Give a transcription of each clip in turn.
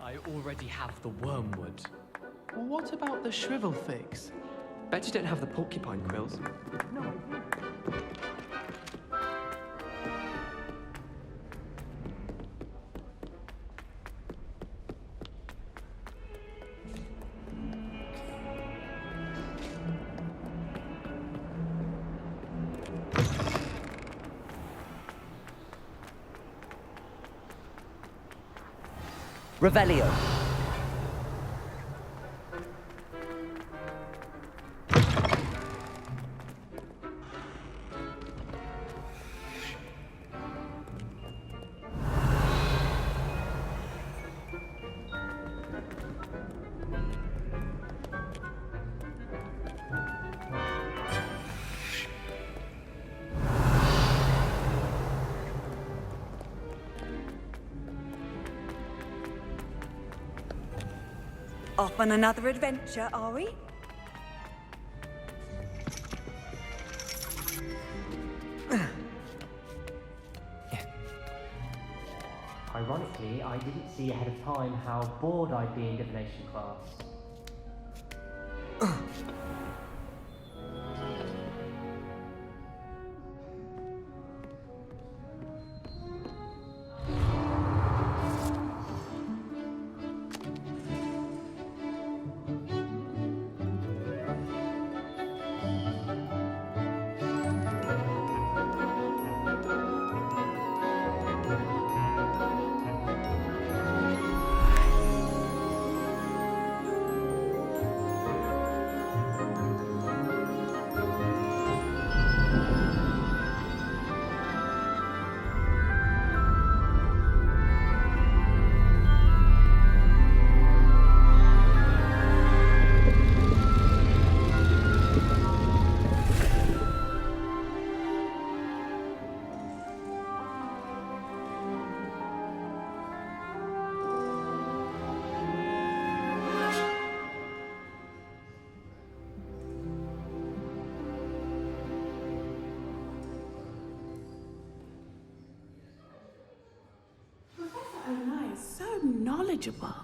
I already have the wormwood. Well, what about the shrivel figs? Bet you don't have the porcupine quills. No, I do. Revelio. Off on another adventure, are we? Ironically, I didn't see ahead of time how bored I'd be in divination class. So knowledgeable.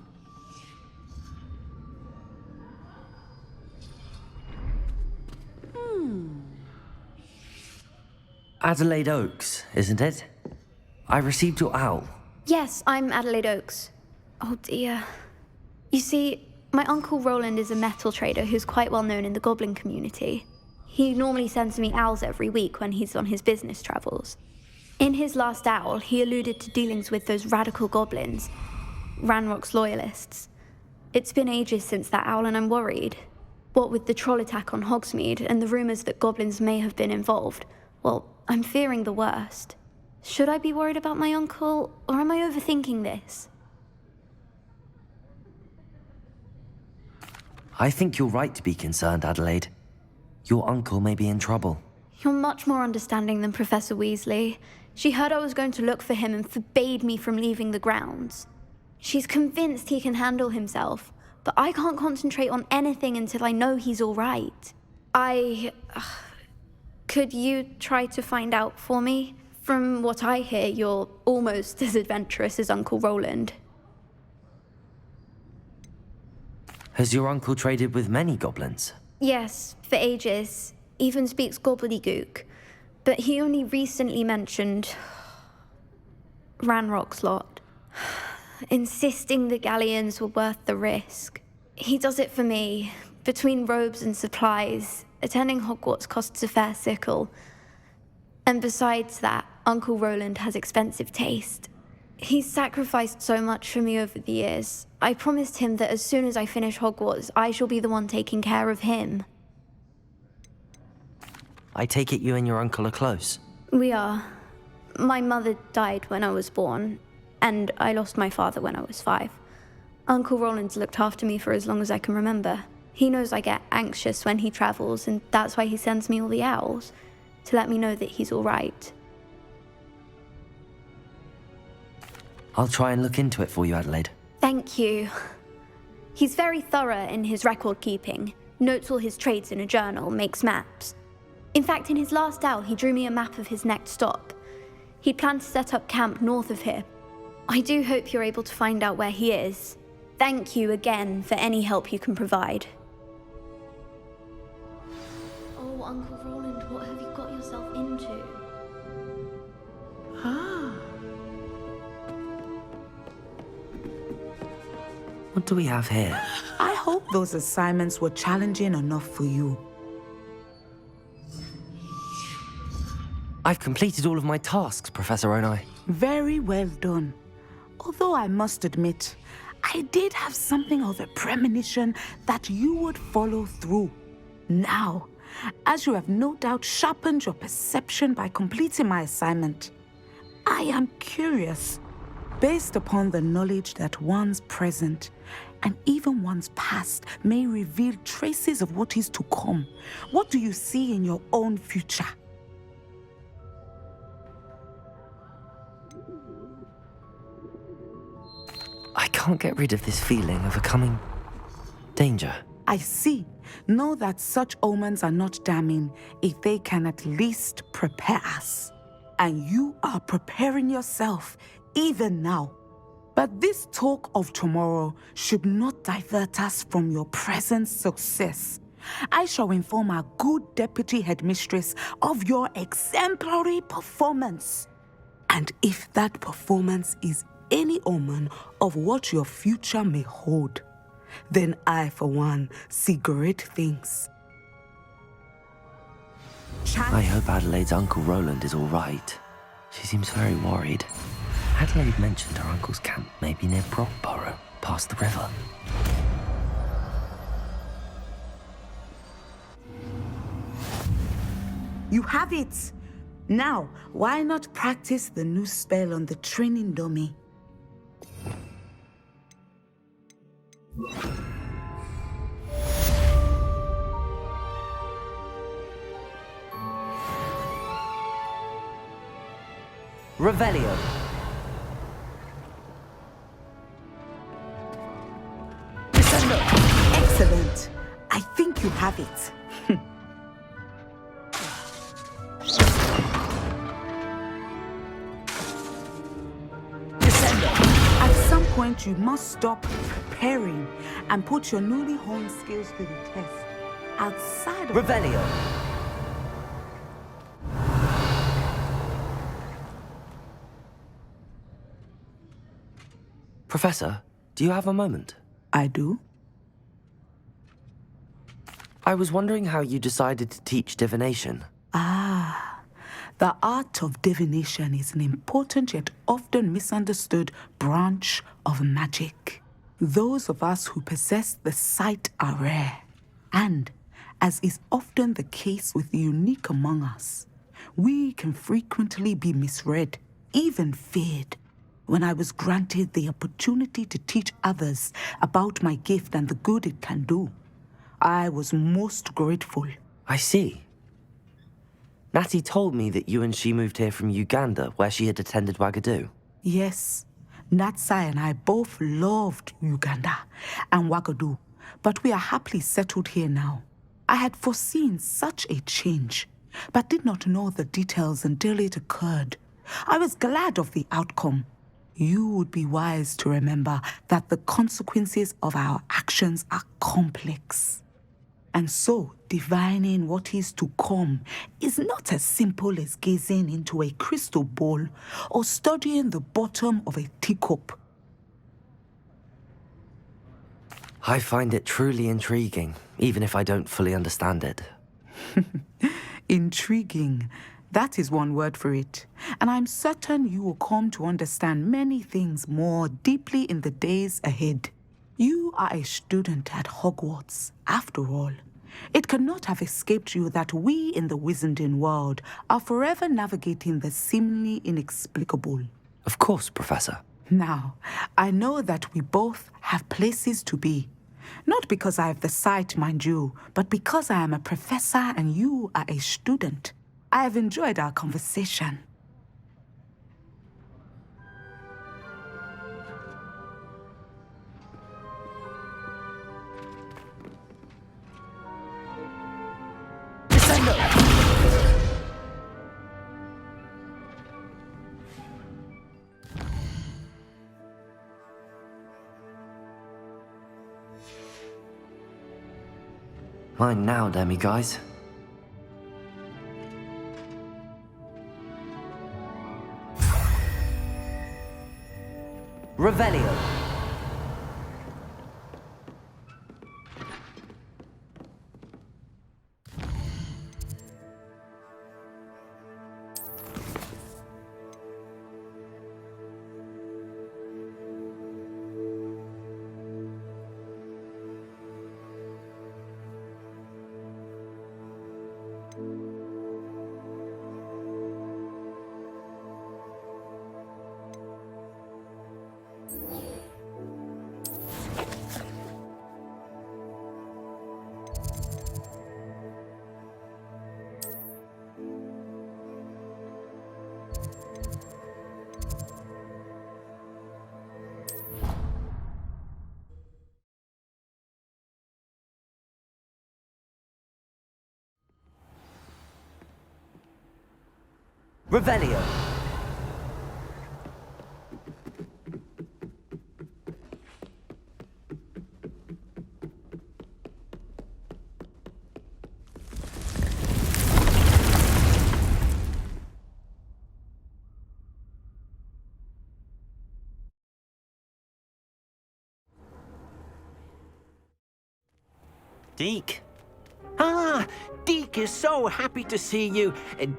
Adelaide Oaks, isn't it? I received your owl. Yes, I'm Adelaide Oaks. Oh dear. You see, my Uncle Roland is a metal trader who's quite well known in the goblin community. He normally sends me owls every week when he's on his business travels. In his last owl, he alluded to dealings with those radical goblins, Ranrock's loyalists. It's been ages since that owl and I'm worried. What with the troll attack on Hogsmeade and the rumours that goblins may have been involved, well, I'm fearing the worst. Should I be worried about my uncle, or am I overthinking this? I think you're right to be concerned, Adelaide. Your uncle may be in trouble. You're much more understanding than Professor Weasley. She heard I was going to look for him and forbade me from leaving the grounds. She's convinced he can handle himself, but I can't concentrate on anything until I know he's all right. Could you try to find out for me? From what I hear, you're almost as adventurous as Uncle Roland. Has your uncle traded with many goblins? Yes, for ages. Even speaks gobbledygook. But he only recently mentioned Ranrock's lot, insisting the galleons were worth the risk. He does it for me. Between robes and supplies, attending Hogwarts costs a fair sickle. And besides that, Uncle Roland has expensive taste. He's sacrificed so much for me over the years. I promised him that as soon as I finish Hogwarts, I shall be the one taking care of him. I take it you and your uncle are close? We are. My mother died when I was born, and I lost my father when I was 5. Uncle Roland's looked after me for as long as I can remember. He knows I get anxious when he travels, and that's why he sends me all the owls, to let me know that he's all right. I'll try and look into it for you, Adelaide. Thank you. He's very thorough in his record keeping, notes all his trades in a journal, makes maps. In fact, in his last owl, he drew me a map of his next stop. He'd planned to set up camp north of here. I do hope you're able to find out where he is. Thank you again for any help you can provide. Oh, Uncle Roland, what have you got yourself into? What do we have here? I hope those assignments were challenging enough for you. I've completed all of my tasks, Professor Onai. Very well done. Although I must admit, I did have something of a premonition that you would follow through. Now, as you have no doubt sharpened your perception by completing my assignment, I am curious, based upon the knowledge that one's present and even one's past may reveal traces of what is to come. What do you see in your own future? I can't get rid of this feeling of a coming danger. I see. Know that such omens are not damning if they can at least prepare us. And you are preparing yourself even now. But this talk of tomorrow should not divert us from your present success. I shall inform our good deputy headmistress of your exemplary performance. And if that performance is any omen of what your future may hold, then I, for one, see great things. I hope Adelaide's Uncle Roland is all right. She seems very worried. Adelaide mentioned her uncle's camp may be near Brockborough, past the river. You have it! Now, why not practice the new spell on the training dummy? Revelio. Excellent. I think you have it. At some point, you must stop preparing and put your newly honed skills to the test. Outside of Revelio. Professor, do you have a moment? I do. I was wondering how you decided to teach divination. The art of divination is an important yet often misunderstood branch of magic. Those of us who possess the sight are rare. And, as is often the case with the unique among us, we can frequently be misread, even feared. When I was granted the opportunity to teach others about my gift and the good it can do, I was most grateful. I see. Natty told me that you and she moved here from Uganda, where she had attended Wagadu. Yes, Natsai and I both loved Uganda and Wagadu, but we are happily settled here now. I had foreseen such a change, but did not know the details until it occurred. I was glad of the outcome. You would be wise to remember that the consequences of our actions are complex. And so, divining what is to come is not as simple as gazing into a crystal ball or studying the bottom of a teacup. I find it truly intriguing, even if I don't fully understand it. Intriguing. That is one word for it. And I'm certain you will come to understand many things more deeply in the days ahead. You are a student at Hogwarts, after all. It cannot have escaped you that we in the Wizarding world are forever navigating the seemingly inexplicable. Of course, Professor. Now, I know that we both have places to be. Not because I have the sight, mind you, but because I am a professor and you are a student. I have enjoyed our conversation. Mine now, demi guys. Revelio. Revelio. Deek. Ah, Deek is so happy to see you.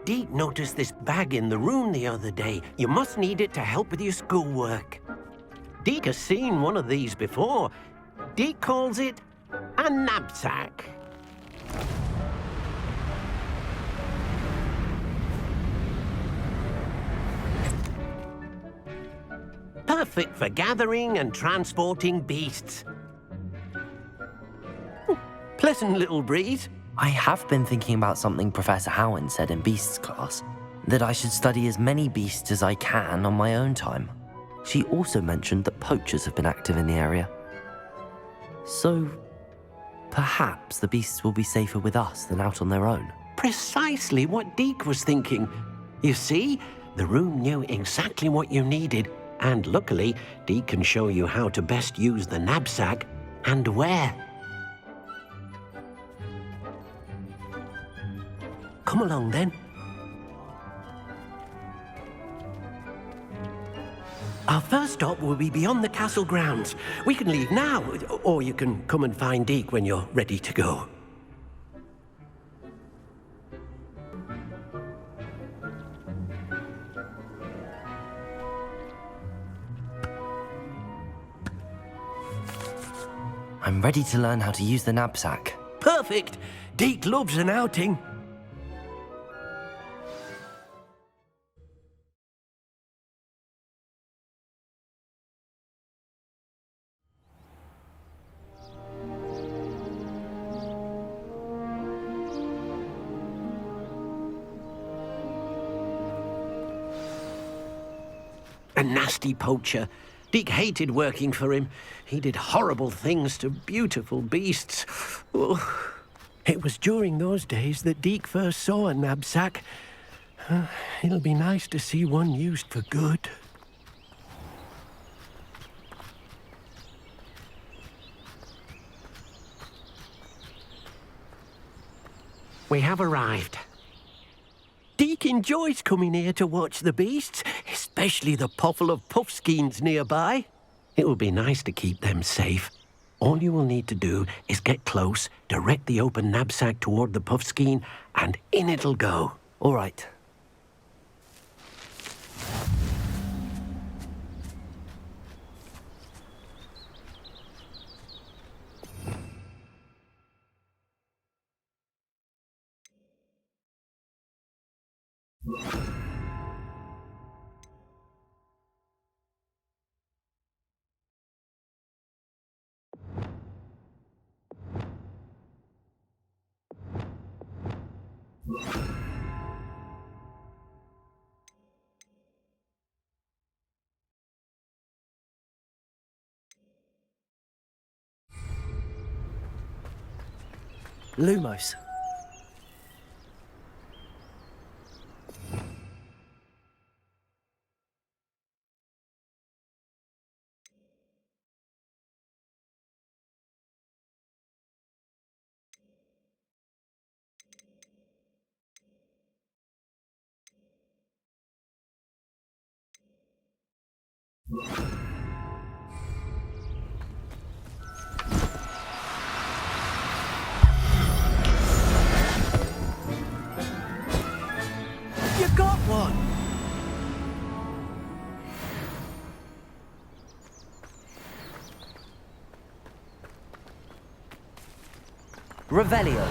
Deek noticed this bag in the room the other day. You must need it to help with your schoolwork. Deek has seen one of these before. Deek calls it a Nab-Sack. Perfect for gathering and transporting beasts. Pleasant little breeze. I have been thinking about something Professor Howin said in Beasts class, that I should study as many beasts as I can on my own time. She also mentioned that poachers have been active in the area. So, perhaps the beasts will be safer with us than out on their own. Precisely what Deek was thinking. You see, the room knew exactly what you needed, and luckily, Deek can show you how to best use the Nab-Sack and where. Come along, then. Our first stop will be beyond the castle grounds. We can leave now, or you can come and find Deek when you're ready to go. I'm ready to learn how to use the Nab-Sack. Perfect! Deek loves an outing. A nasty poacher. Deek hated working for him. He did horrible things to beautiful beasts. Oh. It was during those days that Deek first saw a Nab-Sack. It'll be nice to see one used for good. We have arrived. Deek enjoys coming here to watch the beasts, especially the potful of Puffskeins nearby. It will be nice to keep them safe. All you will need to do is get close, direct the open Nab-Sack toward the Puffskein, and in it'll go. All right. Lumos. You got one! Revelio.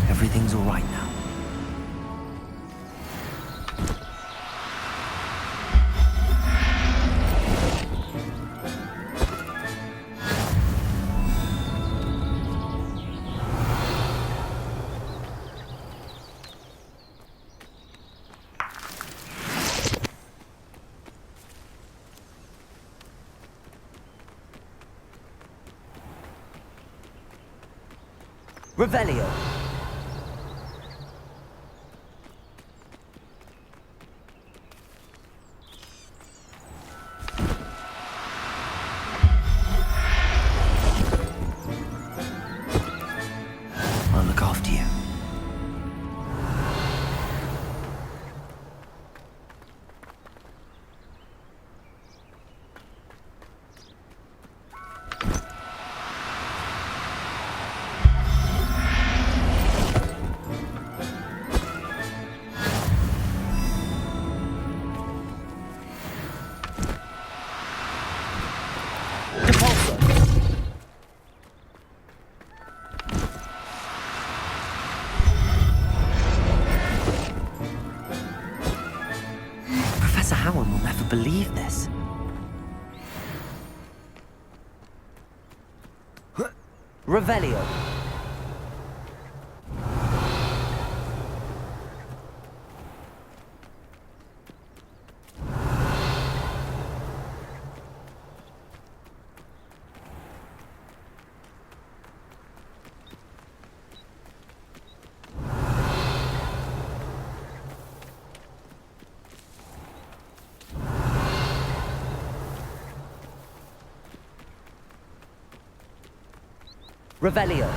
Everything's all right now. Revelio. I'll look after you. Professor Howard will never believe this. Revelio. Revelio.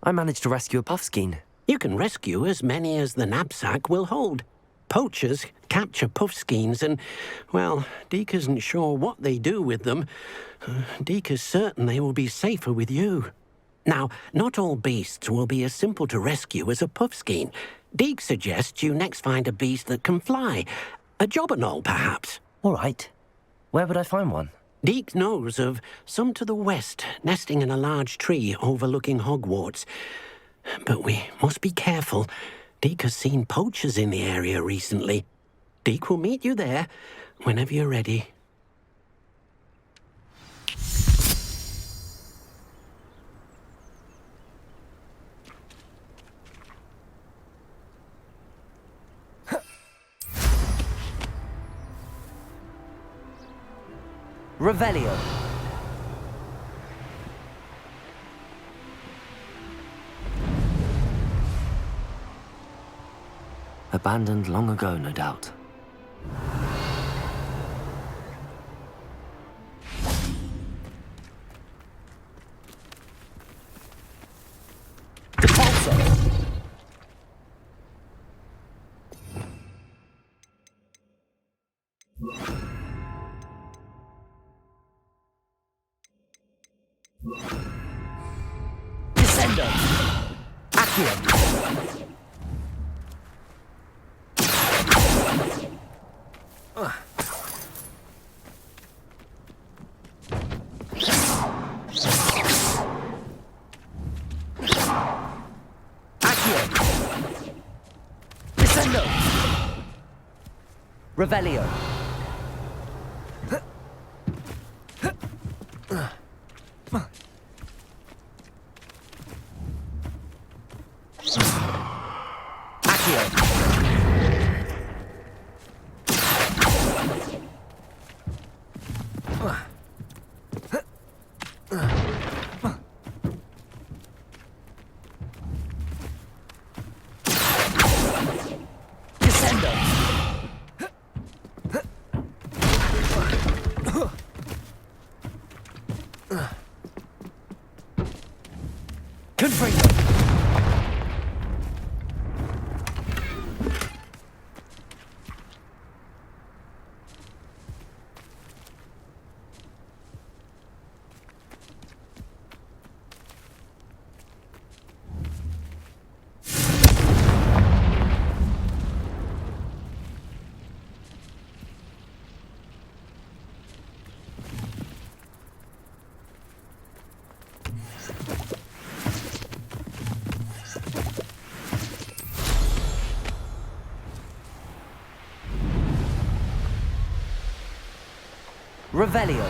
I managed to rescue a Puffskein. You can rescue as many as the Nab-Sack will hold. Poachers capture Puffskeins and, well, Deek isn't sure what they do with them. Deek is certain they will be safer with you. Now, not all beasts will be as simple to rescue as a Puffskein. Deek suggests you next find a beast that can fly. A Jobberknoll, perhaps. All right. Where would I find one? Deek knows of some to the west, nesting in a large tree overlooking Hogwarts. But we must be careful. Deek has seen poachers in the area recently. Deek will meet you there whenever you're ready. Revelio. Abandoned long ago, no doubt. Descendo. Accio. Descendo. Revelio. Revelio.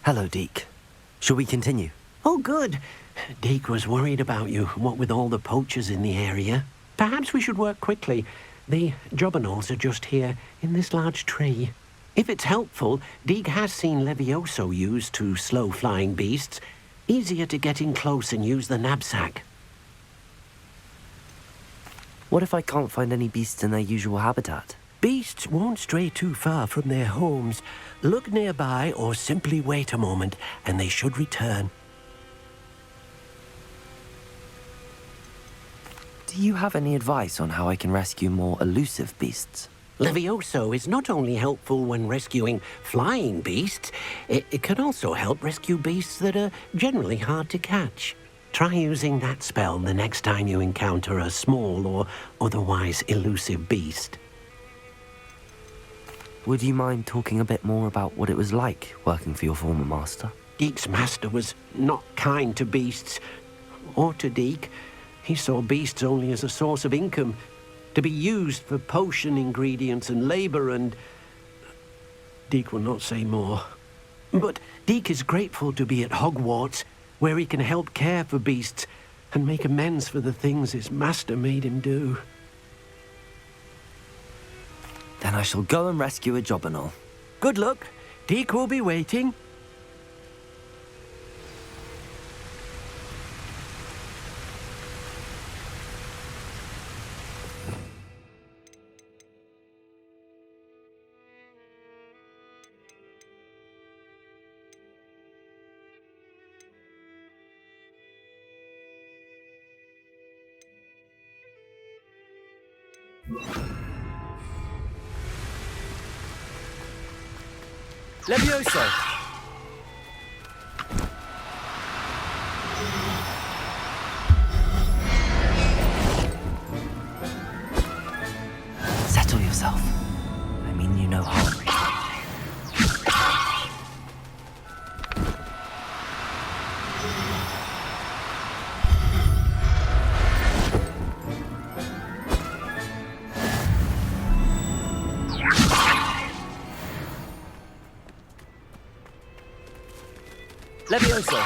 Hello, Deek. Shall we continue? Oh, good. Deek was worried about you, what with all the poachers in the area. Perhaps we should work quickly. The Jobberknolls are just here, in this large tree. If it's helpful, Deek has seen Levioso used to slow flying beasts. Easier to get in close and use the Nab-Sack. What if I can't find any beasts in their usual habitat? Beasts won't stray too far from their homes. Look nearby or simply wait a moment, and they should return. Do you have any advice on how I can rescue more elusive beasts? Levioso is not only helpful when rescuing flying beasts, it can also help rescue beasts that are generally hard to catch. Try using that spell the next time you encounter a small or otherwise elusive beast. Would you mind talking a bit more about what it was like working for your former master? Deek's master was not kind to beasts, or to Deek. He saw beasts only as a source of income, to be used for potion ingredients and labor, and Deek will not say more. But Deek is grateful to be at Hogwarts, where he can help care for beasts and make amends for the things his master made him do. Then I shall go and rescue a Jobberknoll. Good luck. Deek will be waiting. Levioso! Settle yourself. I mean you no harm. Levioso!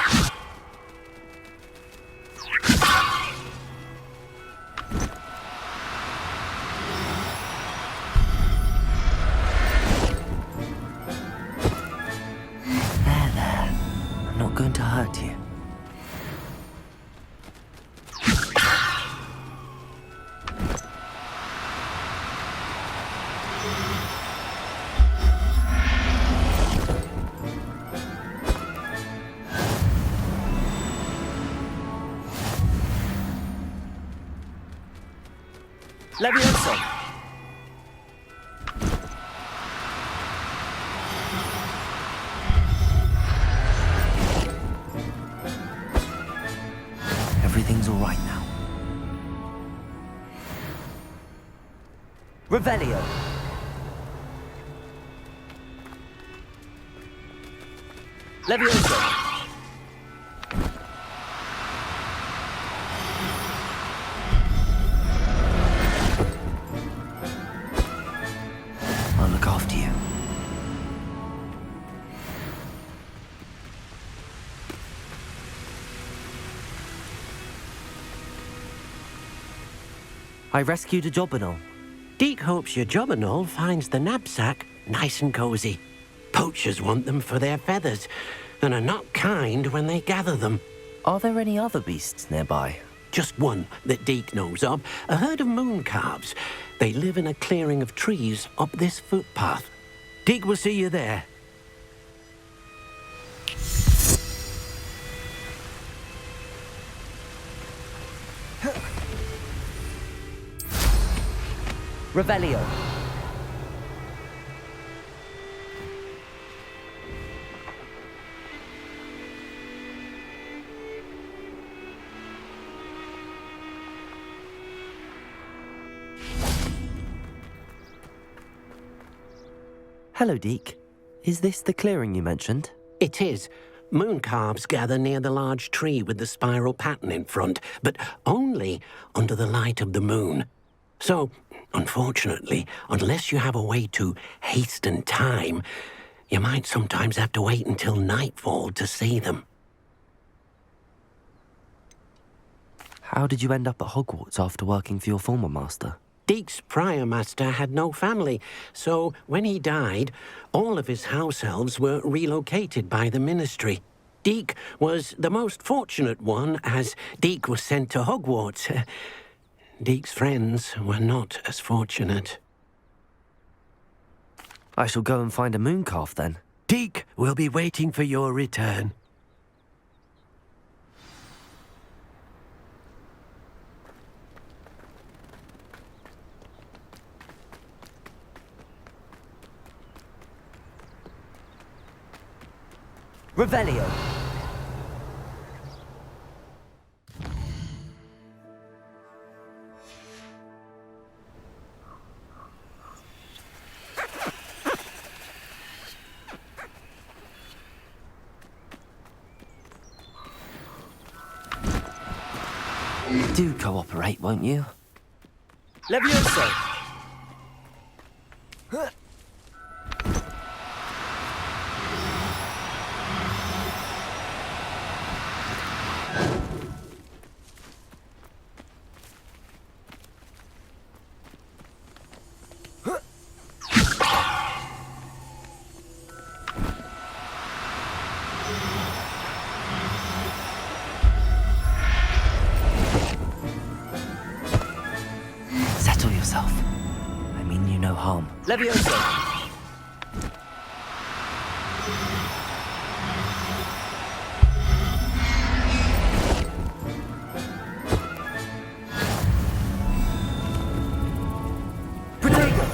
There. I'm not going to hurt you. Levioso! Everything's all right now. Revelio! Levioso! I'll look after you. I rescued a Jobberknoll. Deek hopes your Jobberknoll finds the Nab-Sack nice and cozy. Poachers want them for their feathers, and are not kind when they gather them. Are there any other beasts nearby? Just one that Deek knows of, a herd of mooncalves. They live in a clearing of trees up this footpath. Deek will see you there. Revelio! Hello, Deek. Is this the clearing you mentioned? It is. Mooncalves gather near the large tree with the spiral pattern in front, but only under the light of the moon. So, unfortunately, unless you have a way to hasten time, you might sometimes have to wait until nightfall to see them. How did you end up at Hogwarts after working for your former master? Deek's prior master had no family, so when he died, all of his house elves were relocated by the ministry. Deek was the most fortunate one, as Deek was sent to Hogwarts. Deek's friends were not as fortunate. I shall go and find a Mooncalf then. Deek will be waiting for your return. Revelio! Do cooperate, won't you? Levioso! Settle yourself. I mean you no harm. Levioso! Caretaker!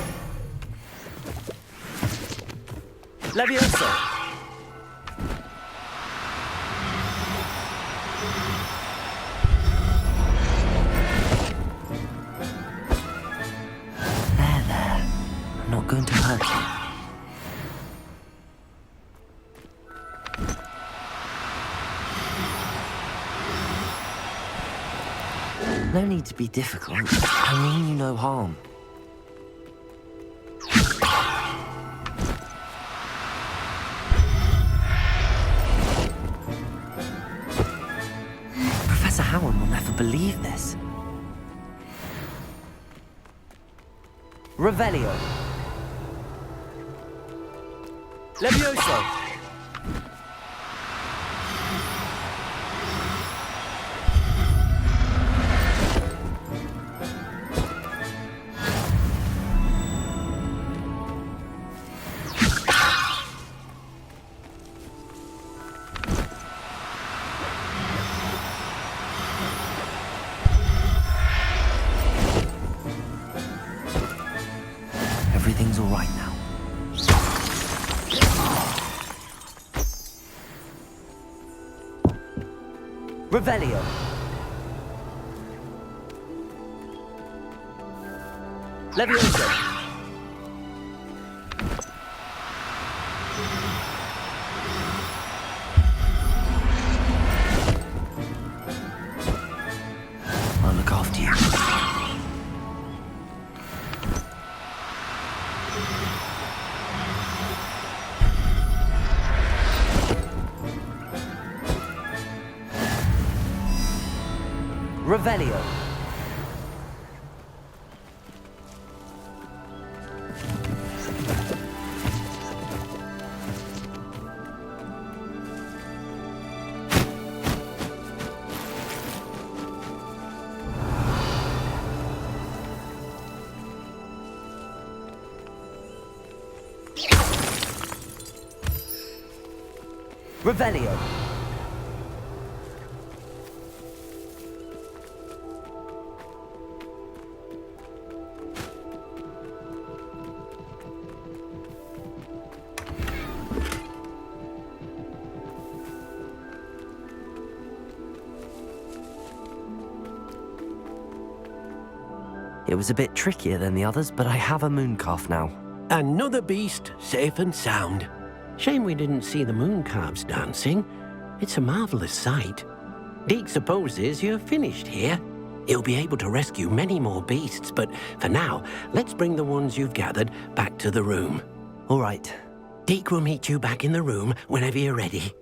Levioso! There. I'm not going to hurt you. No need to be difficult. I mean you no harm. Professor Helm will never believe this. Revelio. Levioso. Revelio. Levioso. I'll look after you. Revelio. Revelio. It was a bit trickier than the others, but I have a Mooncalf now. Another beast, safe and sound. Shame we didn't see the Mooncalves dancing. It's a marvellous sight. Deek supposes you're finished here. He'll be able to rescue many more beasts, but for now, let's bring the ones you've gathered back to the room. All right. Deek will meet you back in the room whenever you're ready.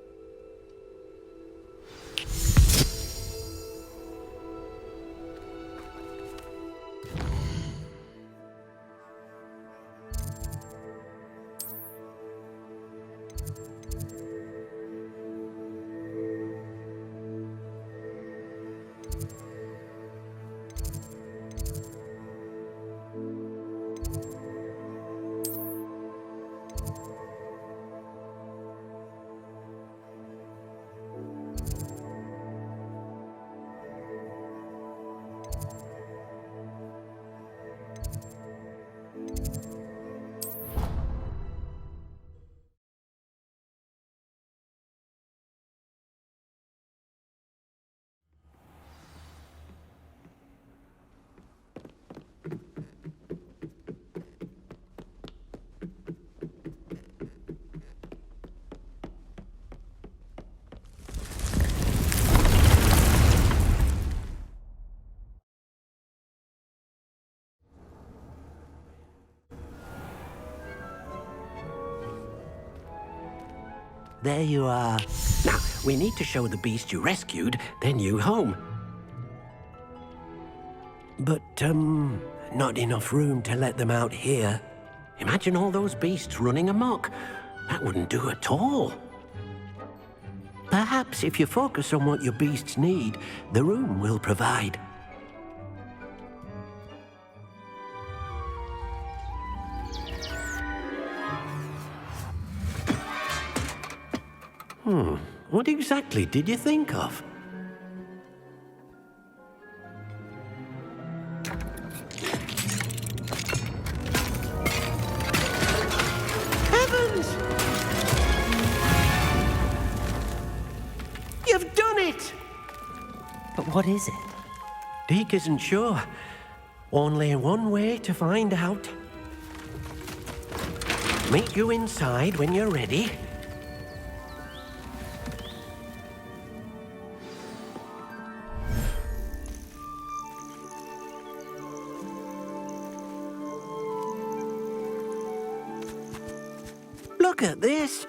There you are. Now, we need to show the beast you rescued their new home. But, not enough room to let them out here. Imagine all those beasts running amok. That wouldn't do at all. Perhaps if you focus on what your beasts need, the room will provide. What exactly did you think of? Heavens! You've done it! But what is it? Deek isn't sure. Only one way to find out. Meet you inside when you're ready. Look at this.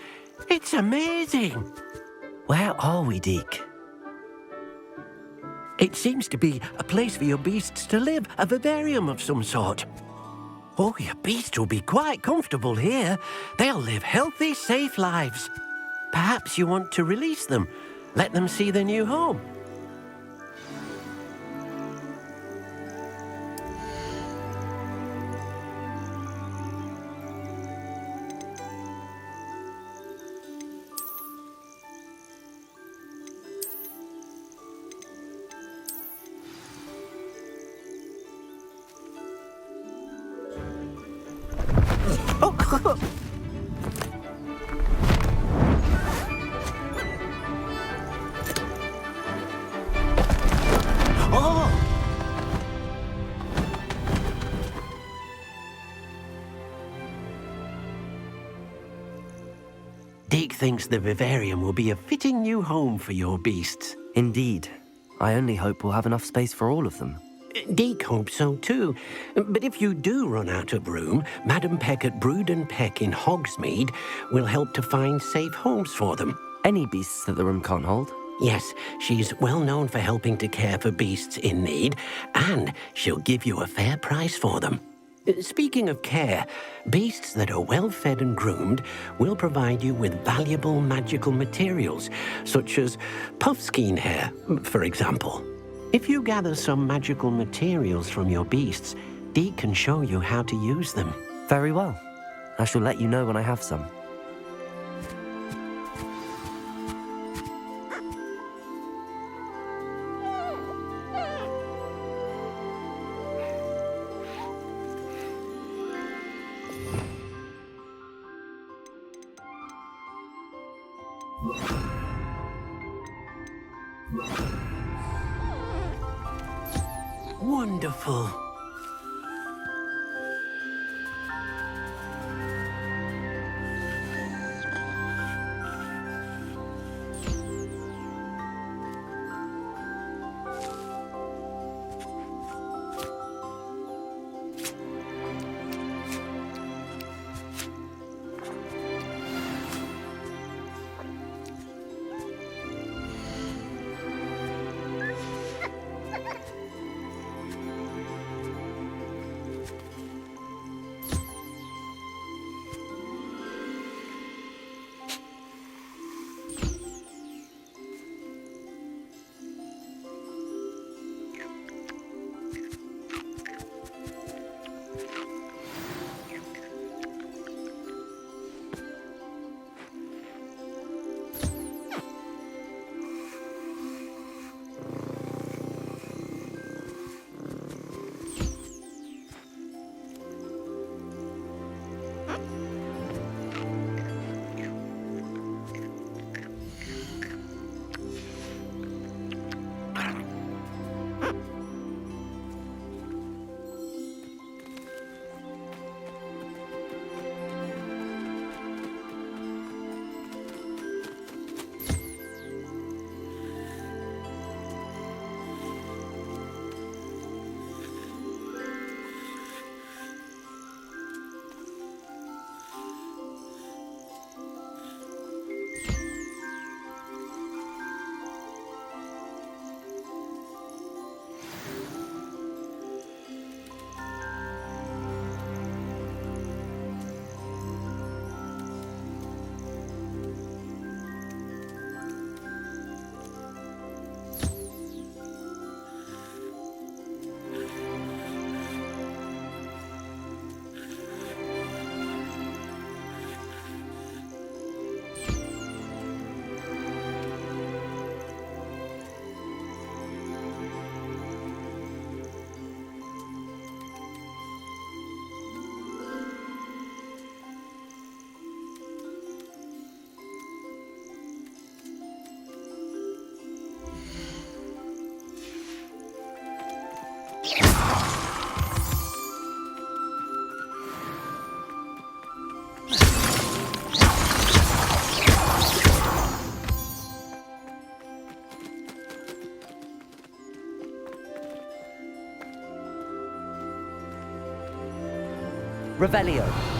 It's amazing. Where are we, Deek? It seems to be a place for your beasts to live, a vivarium of some sort. Oh, your beasts will be quite comfortable here. They'll live healthy, safe lives. Perhaps you want to release them, let them see their new home. Deek thinks the vivarium will be a fitting new home for your beasts. Indeed. I only hope we'll have enough space for all of them. Deek hopes so too. But if you do run out of room, Madam Peck at Brood and Peck in Hogsmeade will help to find safe homes for them. Any beasts that the room can't hold? Yes, she's well known for helping to care for beasts in need, and she'll give you a fair price for them. Speaking of care, beasts that are well fed and groomed will provide you with valuable magical materials, such as Puffskein hair, for example. If you gather some magical materials from your beasts, Deek can show you how to use them. Very well. I shall let you know when I have some. Wonderful. Revelio.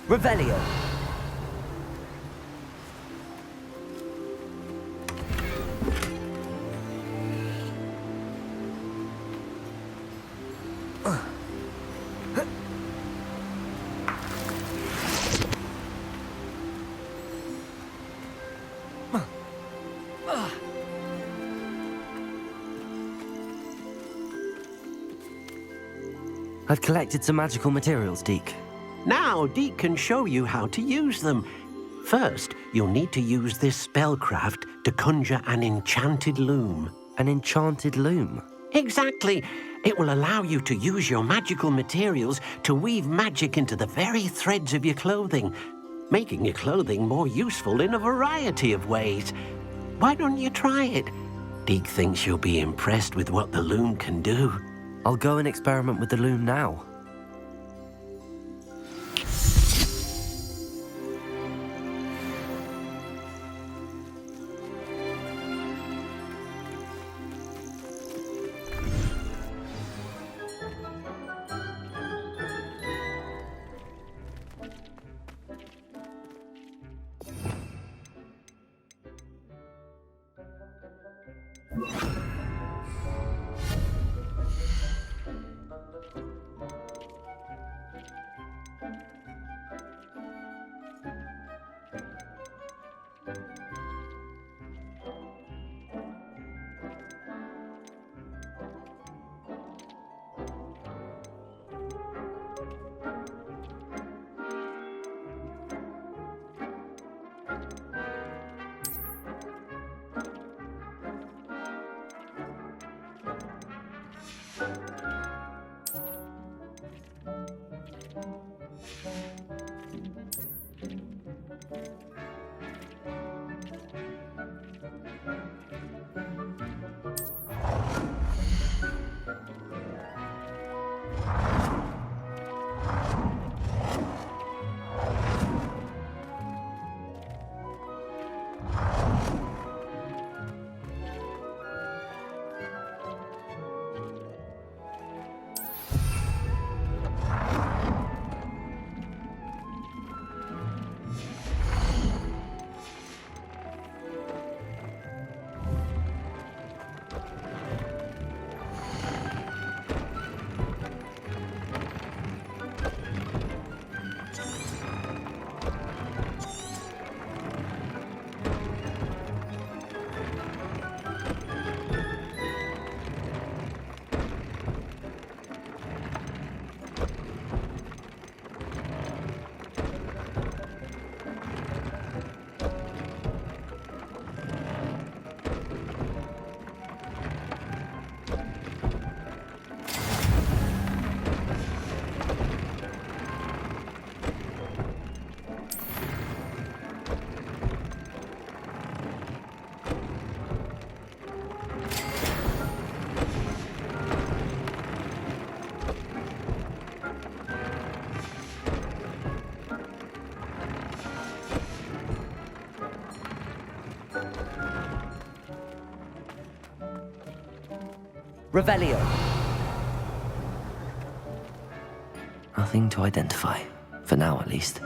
Revelio. I've collected some magical materials, Deek. Now, Deek can show you how to use them. First, you'll need to use this spellcraft to conjure an enchanted loom. An enchanted loom? Exactly. It will allow you to use your magical materials to weave magic into the very threads of your clothing, making your clothing more useful in a variety of ways. Why don't you try it? Deek thinks you'll be impressed with what the loom can do. I'll go and experiment with the loom now. Revelio. Nothing to identify, for now at least.